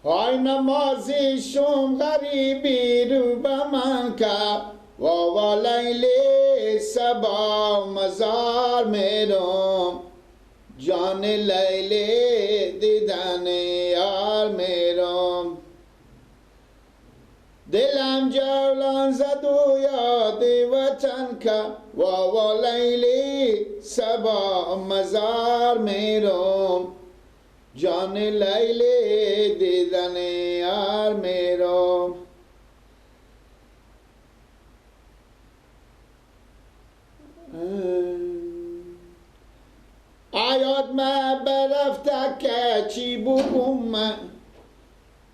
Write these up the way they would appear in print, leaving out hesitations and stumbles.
های نمازی شم غریبی رو به من که واوا لیلی سبا مزار میرم جان لیلی دیدن یار میرم دلم جولان زد و یاد وطن که واوا لیلی سبا مزار میرم جان لیلی دیدن یار میرم آیاد ما برفته که چی بگم من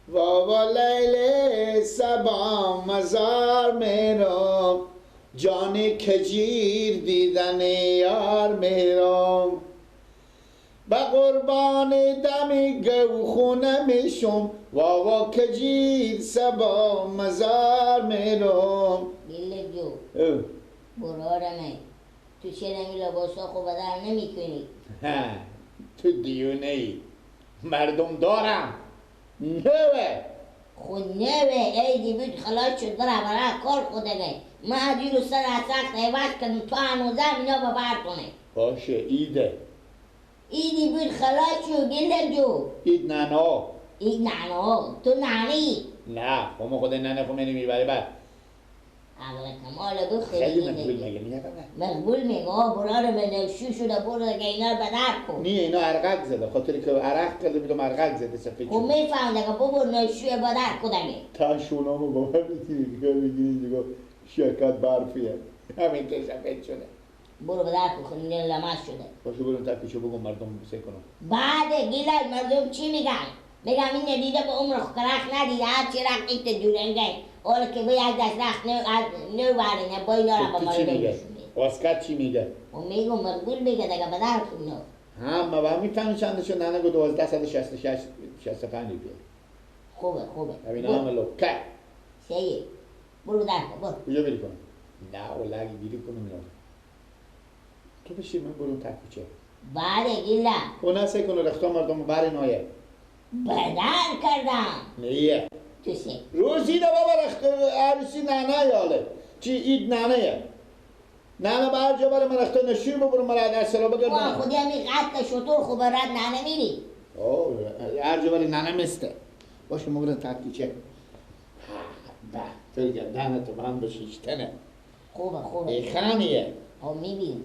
واوا لیلی سبا مزار میرم جان کجیر دیدن یار میرم به قربان دمی گوخونه میشم واوا کجیر سبا مزار میرم گله جو برارمه تو چرا این لباسا خوب در نمی کنی؟ تو دیونه ای مردم دارم نوه خود نوه ایدی بود خلاص شد برا برا کار خودگه ما ادی رو سر سخت عوض کردم تو هنوزم اینا ببرتونه باشه ایده ایدی بود خلاص شد گله جو اید نانا اید نانا تو نانی نه خود ننه خود منی میبری بعد عقل کمال بخیر خیلی مقبول میگه نیه مقبول میگه برار منوشی شده برو دیگه اینا رو بدر کن نیه اینا عرقک زده خاطری که عرق کرده بیدم عرقک زده سفید خب شد میفهم دیگه ببر نوشی بدر کدنگه تا شونامو با من میتونی که بگیری اینجا شرکت برفیه همین که سفید شده برو بدر کن خود این لمس شده باشه برون تکیشو بگم مردم بسه کنم بعد گیلای مردم چی میگن؟ میگم این ندیده به عمر خرخ ندیده هر چی رخ ایت دورنگه حالا که به یک دست رخ نو بارینه با اینا را به تو چی مردم میگه؟ نشونه واسکت چی میگه؟ و میگم مقبول میگه دیگه بدر کن نو هم ما میفهمی چندشو ننه گو 1266 بیه خوبه همین همه لکه سیه برو بدر کن برو کجا بری کنم؟ نه اولا اگه گیری کنم اینا تو بشی من برون تکیچه بعد گیلا او نسه کنو رختا مردم بر نایه بدر کردم نیه تو سی روزی ده بابا رخت عروسی نانه یاله چی اید نانه یه نانه بر جا بره من رخت نشیر ببرم مرا در سلا بگردم خودی همی قطع شطور خوب رد نه نمیری هر جا بره نانه مسته باشه مگرن تکیچه با تو گردانه تو من بشیشتنه خوبه ای خانیه او میبین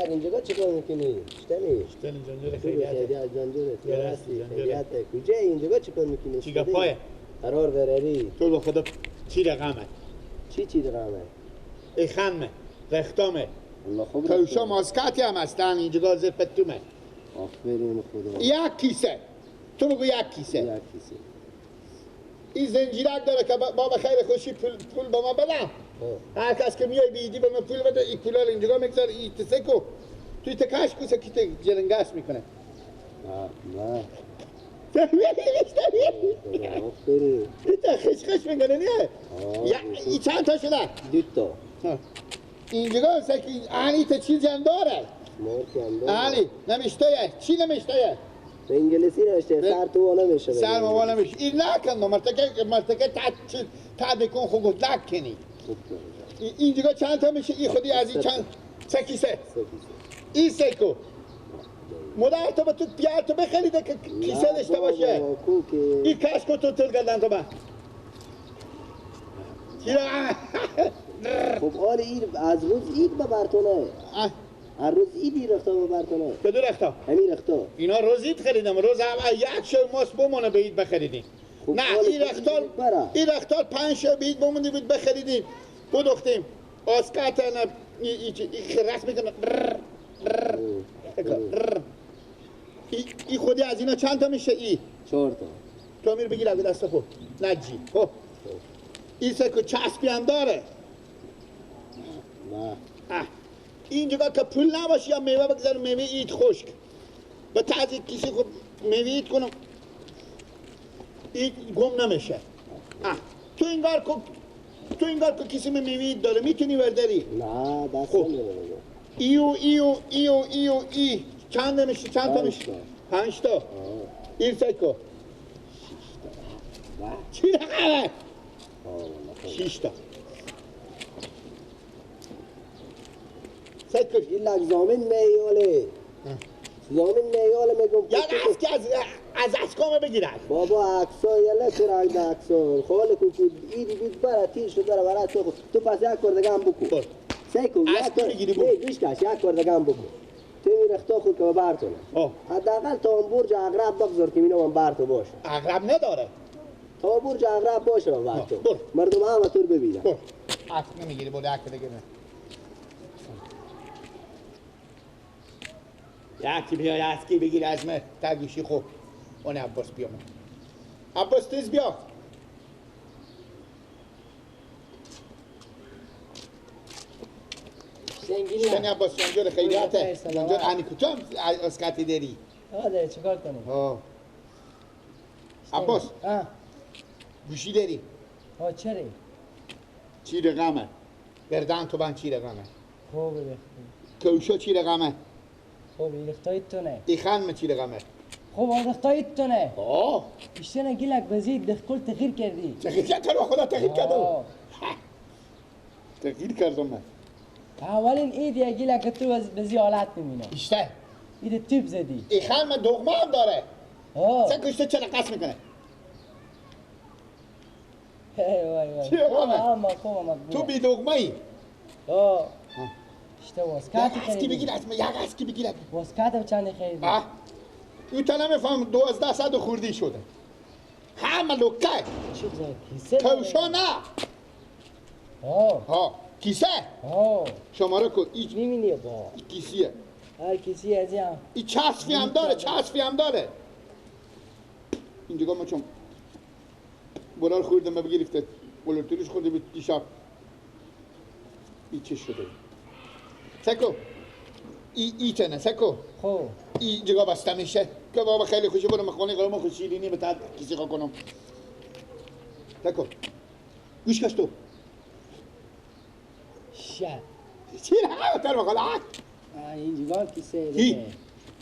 در اینجا چیکار میکنی؟ شتنی؟ شتن جنجال خیلی از جنجالت یا هستی خیلیت کجا اینجا چیکار میکنی؟ چیگا پایه قرار براری تو به خدا چی رقمه چی رقمه؟ ای خانمه رختامه الله خوب کوشا ماسکاتی هم هستن اینجا گازه پتومه آفرین خدا یک کیسه تو بگو یک کیسه یک کیسه این زنجیرک داره که با خیر خوشی پول با ما بدم هر کس که میای بیدی به من پول بده این پولا رو اینجا میگذار این تسکو توی تکش کوسه که جلنگاس میکنه نه آفرین این خش میکنه نیه این چند تا شده؟ 2 تا اینجا سکی آنی تا چیزی هم داره آنی نمیشتایه چی نمیشتایه؟ به انگلیسی نوشته سر تو والا میشه سر ما والا میشه این نکن مرتکه تا بکن خوب لک کنی اینجا چند تا میشه این خودی از این چند سه کیسه این سکو مدار تو به تو پیار تو بخریده که کیسه داشته باشه این کش کن تو تل گردن تو من خب آل اید از روز اید به برتونه هر روز ایدی رختا به برتونه کدو رختا؟ همین رختا اینا روز اید خریدم روز اول یک شو ماست بمونه به اید بخریدیم نه این رختال 5 شو به اید بمونه بود بخریدیم بدوختیم آسکات این رخت میکنه ای خودی از اینا چند تا میشه ای؟ 4 تا. تو امیر بگیر اگه دست خود نجی خب این سکو چسبی هم داره نه. اینجا که پول نباشه یا میوه بگذارم میوه ایت خشک به تعضیح کسی خب میوه ایت کنم ایت گم نمیشه تو اینگار که کسی میوه ایت داره میتونی برداری؟ نه دست خب. نمیره. ای چند میشه؟ چند تا میشه؟ 5 تا این سکو 6 تا. چی رقمه؟ 6 تا سکو این لگ زامن میاله. زامن میاله میگم. یک هست که از اسکامه بگیرد بابا عکسا یلا چرا عکسا خاله کوکو ایدی بید برا تیر شده برا تو پس یک کردگم بکو سیکو اسب بگیری بکو. بیش کش یک کردگم بکو تو می رختا خود که برتونه حداقل تا اون برج عقرب بگذار که مینا من برتو باشه عقرب نداره تا برج عقرب باشه برتو برو. مردم همه طور ببینن برو اسب نمیگیری برو یک دیگه یکی بیا اسکی بگیر از من تگوشی خوب اون عباس بیا عباس تیز بیا شنی عباس جانجور خیلیاته جانجور انی کجا اسکتی داری آره چیکار کنیم؟ عباس گوشی داری چرا؟ چی رقمه گردن تو بند چی رقمه خوب بخیر کوشا چی رقمه خوب ایرختای تونه ایخان چی رقمه خوب ایرختای تونه آه اشتنا گیلک بزید دخل تغییر کردی تغییر کرد خدا تغییر کردم تغییر کردم من اولین ایدی گیلک تو بزی حالت نمینه اشته اید تیپ زدی ایخان من دغمه هم داره سه کشته چرا قصد میکنه وای چی رقمه؟ خوبم تو بی دغمه ای اشته واسکاتی یک اسکی بگیر از من یک اسکی بگیر واسکاتم چند خریدی او تا نمیفهم 1200 خوردی شده همه لکه چی بزن کیسه داره؟ کوشا نه کیسه شماره کن میبینی با کیسیه هر کسی از این این چسبی هم داره اینجا ما چون برار خوردم بگیرفته بلورتوریش خورده به دیشب ای چه شده سکو ای چنه سکو خوب ای جگا بسته میشه که بابا خیلی خوشی برم خونه قرم خوش شیرینی به تحت کسی خواه کنم سکو گوش کش تو شد چی نه تر بخواد این جگاه کیسه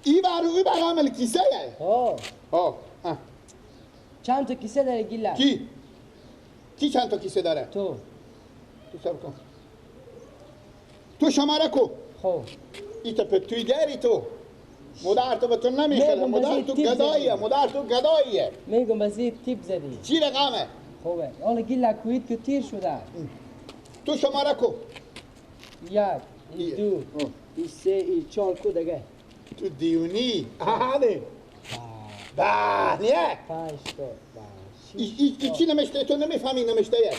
ای بر عمل کیسه چند تا کیسه داره گیلا کی چند تا کیسه داره تو سب کن تو شماره کو خوب ای تا پتوی داری تو مدار تو به تو نمیخره مدار تو گداییه میگم بزید تیپ زدی چی رقمه خوبه حالا گیلا کوید که تیر شده تو شماره کو یک ای دو ای سه ای چار کو دیگه تو دیونی آهانه بله 5 تا ای چی نمشته تو نمیفهمی نمشته یه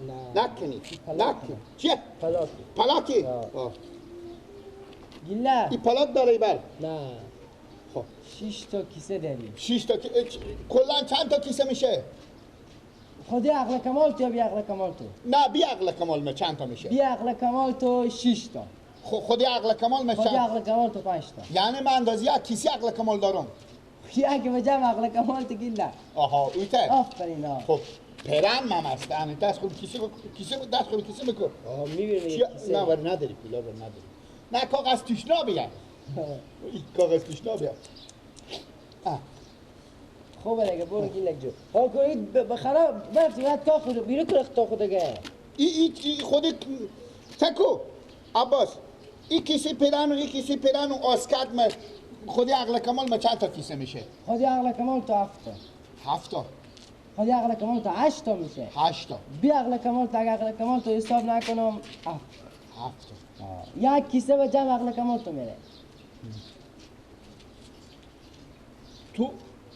نه نکنی چیه پلاکی پلاکی گیلا ای پلاک داره ای بر نه خب 6 تا کیسه داری 6 تا کلا چند تا کیسه میشه خودی عقل کمال تو یا بی عقل کمال تو نه بی عقل کمال من چند تا میشه بی عقل کمال تو 6 تا خودی عقل کمال من خودی چند عقل کمال تو 5 تا یعنی من اندازی یک کیسه عقل کمال دارم یک بجم عقل کمال تو گیلا آها اویته آفرین خب پرن مم است یعنی دست خود کیسه دست خود کیسه بکن میبینی کیسه نه بر نداری پولا بر نداری نه کاغذ توشنا بیار این کاغذ توشنا بیار خوبه دیگه برو گیلک جو ها کنید بخراب برفتی باید تا خود بیرو که تا خود دیگه ای خودت تکو عباس این کیسه پرن و آسکت من خودی عقل کمال من چند تا کیسه میشه خودی عقل کمال تو 7 تا 7 تا خودی عقل کمال تو 8 تا میشه 8 تا بی عقل کمال تو اگه عقل کمال تو حساب نکنم 7 تا یک کیسه به جمع عقل کمال تو میره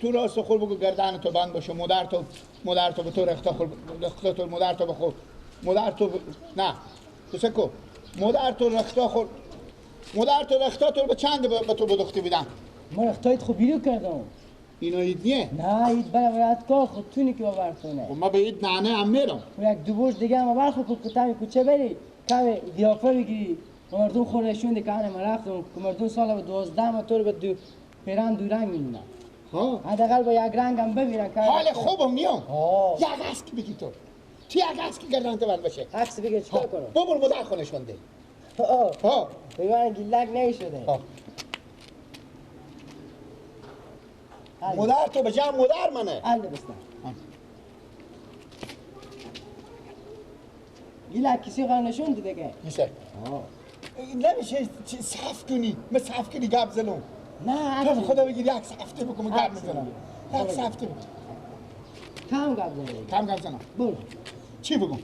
تو راست خور بگو گردن تو بند باشه مادر تو به تو رختا خور مادر تو بخور نه تو سکو مادر تو رختا خور مادر تو رختا تو به چند به تو بدختی بیدم ما اختایت خوب بیرو کردم اینا اید نیه؟ نه اید برای کار خود تونی که باور خب کنه ما به اید نانه هم میرم و یک دو برج دیگه هم باور خود که تامی کوچه بری کمی دیافه بگیری و مردم خود نشونده که آنه من رفتم که مردم سال به 12 موتور به دو پیران دو رنگ میمونن ها حداقل با یک رنگ هم ببینن که حال خوبم نیام آه یک اسکی بگی تو یک اسکی گردن تو بند باشه عکس بگه چطور کنم ببر مدر خونش کنده آه ها بگه گیلک نشده ها مدر تو به جمع مدر منه الده بستن گیلک کسی خواهی نشون دیده که میشه نمیشه صف کنی من صف کنی گب زنم نه تو عکس خدا بگیر یک سفته بکن گب عکس میزنم بگیر. یک سفته بکن کم گب زنه کم گب زنم برو چی بگم؟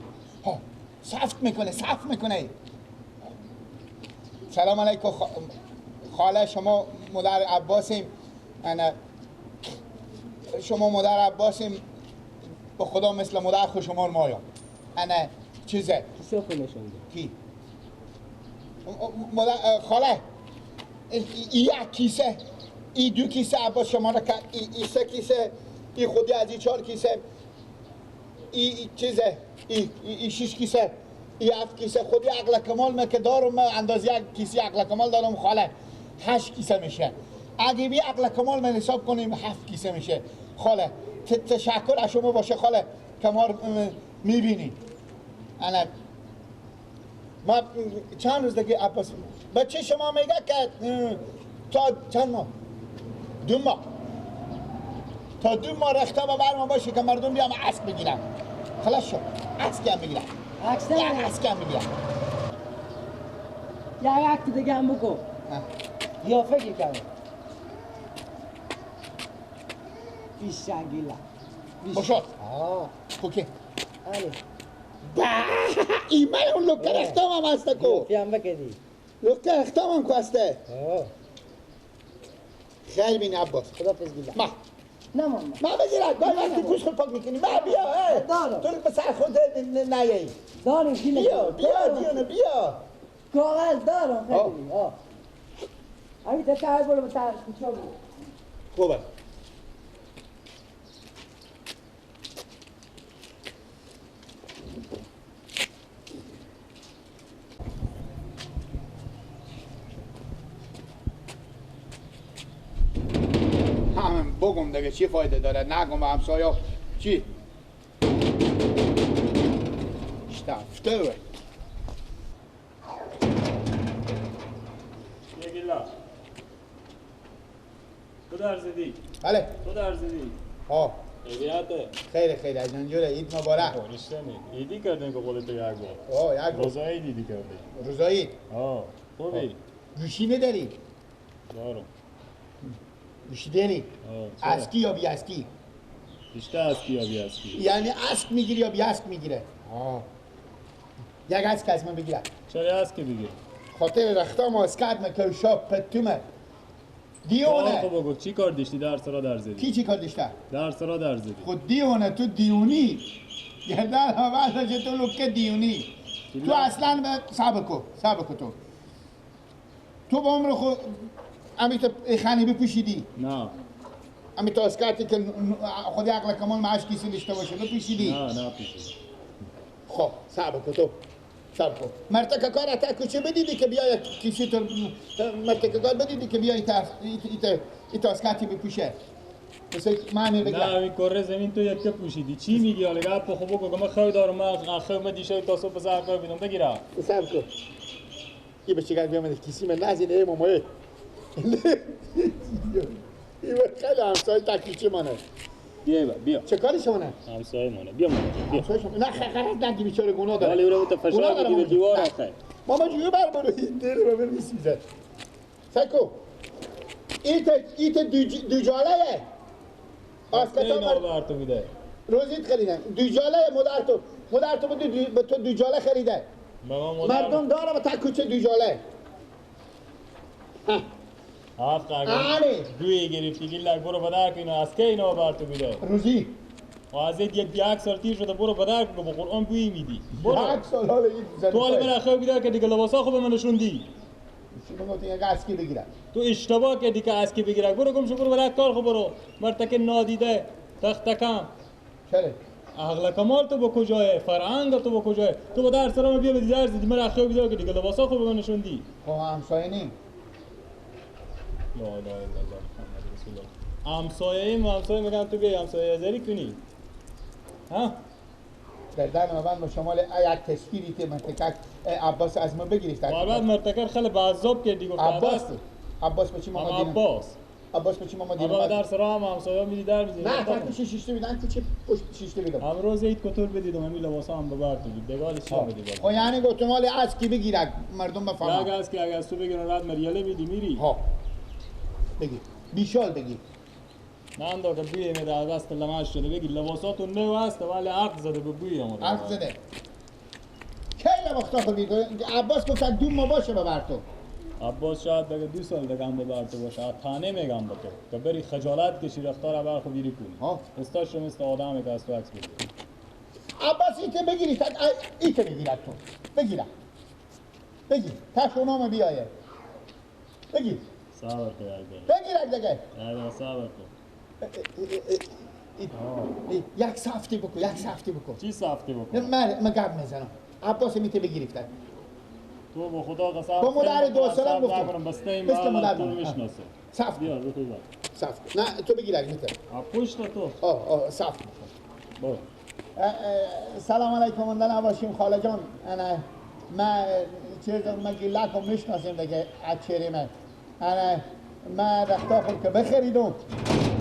ها صفت میکنه سلام علیکم خاله شما مادر عباسیم انا شما مادر عباسیم به خدا مثل مادر خود شما رو مایم انا چیزه کسی خواهی نشون دیده کی؟ مادر خاله یک کیسه ای دو کیسه عباس شما رو کرد ای سه کیسه ای خودی از ای 4 کیسه ای چیزه ای 6 کیسه ای 7 کیسه خودی عقل کمال من که دارم من اندازه یک کیسه عقل کمال دارم خاله 8 کیسه میشه اگه بی عقل کمال من حساب کنیم 7 کیسه میشه خاله تشکر از شما باشه خاله که ما میبینی انا ما چند روز دیگه عباس بچه شما میگه که تا چند ماه 2 ماه تا 2 ماه رخته با برمان باشه که مردم بیام اسب بگیرم خلاص شد اسکی هم بگیرم عکس یک نه اسکی هم بگیرم یک عکس دیگه هم بکن دیافه گیر کنم بیشه گیلک باشد آه کوکی آلی این من اون لکه رختم هم هسته کو دیافه هم بکدی لکه رختم هم که هسته آه خیلی بین عباس خدا پس گیلک ما نه ماما ما بگیرد باید وقتی گوش خود پاک میکنی ما بیا دارم. تو به سر خود نیایی داریم گیلک بیا دیونه بیا کاغذ دارم آه. خیلی آه همین تا تایی برو به تر کوچه برو خوبه همین بگم دیگه چی فایده داره نگم به همسایا چی اشتفته گیلا تو در زدی بله تو در زدی ها ایدیاته خیلی از اینجوره عید مبارک رشتنی ایدی کردن که قولت یک بار آه یک روز روزایی دیدی کردی روزایی آه خوبی گوشی نداری دارم گوشی داری آه اسکی یا بی اسکی بیشتر اسکی یا بی اسکی یعنی اسک میگیری یا بی اسک میگیره یک اسک از من بگیره چرا اسکی بگیر خاطر رختام اسکت مکه شاپ پتومه دیونه خب بگو چی کار داشتی در سرا در زدی کی چی کار داشته در سرا در زدی خود دیونه تو دیونی گردن آورده که تو لکه دیونی تو اصلا به صبر کو تو با عمر خود امیت خانی بپوشیدی نه امیت اسکتی که خودی عقل کمال معاش کسی داشته باشه بپوشیدی نه پیشی خب صبر کن مرتکه کار اتا کچه بدیدی که بیای کسی تو مرتکه کار بدیدی که بیای ایتا اسکتی بپوشه مثل معنی بگیرم نه این کره زمین تو یک پوشیدی چی میگی حالا گپ خب بگو من خو دارم من خو دیشه تا صبح بزار کار بیدم بگیرم صبر کن یه بچه گر بیامده کسی من نزینه مامایه این خیلی همسای تکیچه منه بیا چه کاری شمانه؟ همسایه مونه بیا همسای شما نه خرد نگی بیچاره گناه داره ولی اون تو فشار بگیره دیوار آخه ماما جوی بر برو این دیر رو بر میسیزه سکو ایت دو جاله آسکتا بر تو میده روزیت خریدن دو جاله مدر تو به تو دو جاله خریده مردم داره به تا کوچه دو جاله آره دوی گرفتی گیلک برو بدر که اینو از که اینو بر تو میده روزی و از یک سال تیر شده برو بدر که با قرآن بویی میدی برو یک سال حالا این زنده تو حالا من خیلی بیدار که دیگه لباسا خوب من نشوندی گفتی یک اسکی بگیرم. تو اشتباه کردی که اسکی بگیرک. برو گم شو برو برای کار خو برو. مرتکه نادیده تختکم. چرا؟ عقل کمال تو با کجاه؟ فرهنگ تو با کجاه؟ تو با درس را بیا بدی درس دیدی من اخیو بیدار که دیگه لباسا خوب بگو نشوندی. خب همسایه نیم. لا اله الا الله محمد رسول الله. همسایه میگن تو بیا همسایه ازری کنی. ها؟ در دن من با شمال یک تشکیلی که منطقه عباس از ما بگیرید. بعد مرتکه خیلی بعضاب کردی گفت عباس به چی ما دیدیم؟ عباس به چی ما دیدیم؟ عباس در سرا هم همسایه میدی در میدی. نه تا شیشته میدن تو چه پشت شیشته میدن؟ امروز عید کتور بدیدم همین لباسا هم ببر تو دیگال چی بدی باز. خب یعنی گفتم مال اسکی بگیرک مردم بفهمن. اگه از که اگه از تو بگیرن رد مریاله میدی میری. ها. بگی. بیشال بگی. من دو که بوی میده از دست لماش شده بگی لباساتون نو هست ولی عقد زده به بوی امروز. عقد زده. کی لباختا خوبی عباس گفت دو ما باشه ببر تو. عباس شاید دیگه 2 سال دیگه هم ببر تو باشه. تانه میگم به تو که بری خجالت کشی رفتار بر خوب بیری کنی. ها. استاش مثل آدمی که از تو عکس بگیری. عباس ایت بگیری تا ایت بگیرد تو. بگیرم. بگیر. تشونام بیایه. بگیر. صبر کن یار بگیرک دیگه. یار صبر کن. یک سافتی بکو یک سافتی بکو. چی سافتی بکن؟ من گپ میزنم. عباس میته بگیرفتن. تو با خدا قسم تو مدار 2 سال گفتم بسته این مال تو میشناسه. صاف بیا بخوای بیا. صاف نه تو بگیرک میته. پشت تو. صاف برو. سلام علیکم اندن نباشیم خاله جان. انا ما من گیلاکو میشناسیم دیگه از چهره من من رختا خود که بخریدم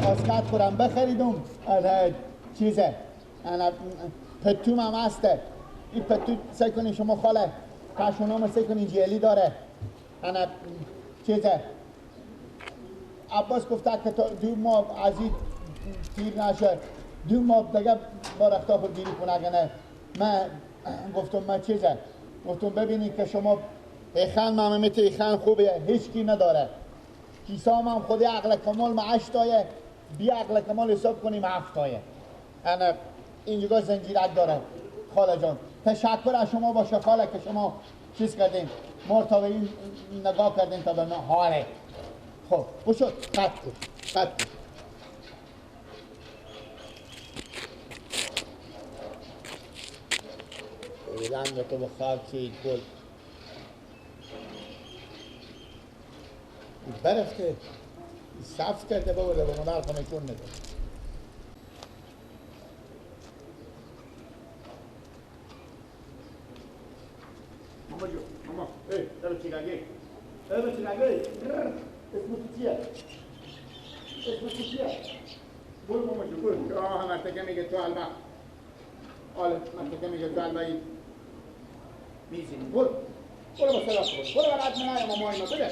آسکت خورم بخریدم چیزه انا پتوم هم هسته این پتو سعی کنین شما خاله کشونام سعی کنین جیلی داره انا چیزه عباس گفته که تا 2 ماه از این تیر نشه 2 ماه دیگه با رختا خود گیری کنه اگه نه من گفتم من چیزه گفتم ببینید که شما ایخان مامت ایخان خوبه هیچ کی نداره کیسام هم خودی عقل کمال ما 8 تایه بی عقل کمال حساب کنیم 7 تایه انا اینجا زنجیرک داره خاله جان تشکر از شما باشه خاله که شما چیز کردین مرتبه این نگاه کردین تا به حاله خب بشد قد رنگ تو بخواب چید گل برفته صف کرده بوده به مدار کنه چون نده ماما جو ماما دارو چیگاگه اسمو چیه برو ماما جو برو مرتکه میگه تو البا مرتکه میگه تو البا میزینی برو با صدا برو برات منای ماما اینا بده